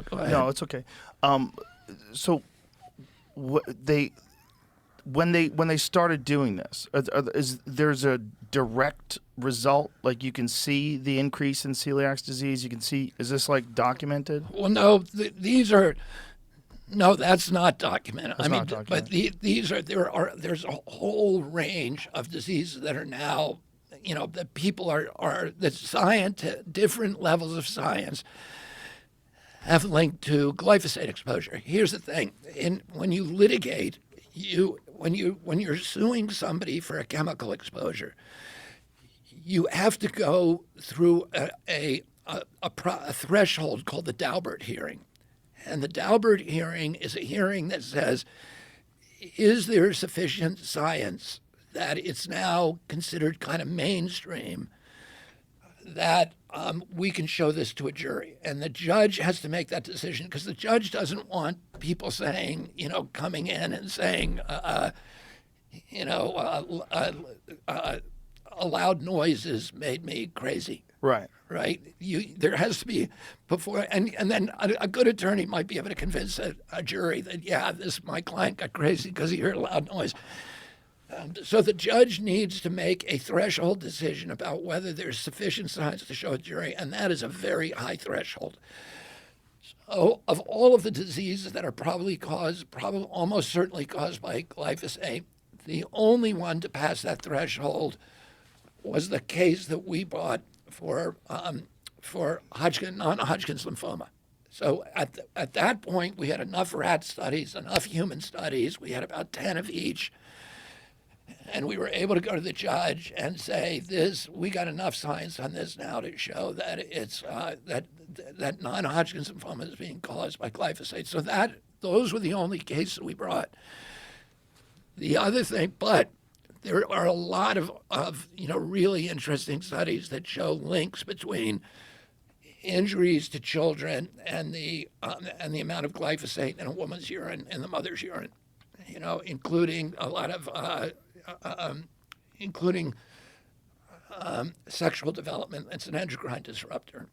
Go ahead. No, it's okay. So when they started doing this, is there's a direct result? Like you can see the increase in celiac disease. You can see. Is this like documented? Well, no, these are. No, that's not documented. That's not documented. But there's a whole range of diseases that are now, that people are that science, different levels of science have linked to glyphosate exposure. Here's the thing: when you litigate, when you're suing somebody for a chemical exposure, you have to go through a threshold called the Daubert hearing. And the Daubert hearing is a hearing that says, is there sufficient science that it's now considered kind of mainstream that we can show this to a jury? And the judge has to make that decision because the judge doesn't want people saying, coming in and saying, loud noises made me crazy. Right. Right. There has to be before, and then a good attorney might be able to convince a jury that my client got crazy because he heard a loud noise. So the judge needs to make a threshold decision about whether there's sufficient science to show a jury, and that is a very high threshold. So of all of the diseases that are probably almost certainly caused by glyphosate, the only one to pass that threshold was the case that we brought for non-Hodgkin's lymphoma. So at that point, we had enough rat studies, enough human studies. We had about 10 of each. And we were able to go to the judge and say, we got enough science on this now to show that it's that non-Hodgkin's lymphoma is being caused by glyphosate. So those were the only cases we brought. The other thing, but there are a lot of really interesting studies that show links between injuries to children and the amount of glyphosate in a woman's urine and the mother's urine, including a lot of including sexual development. It's an endocrine disruptor.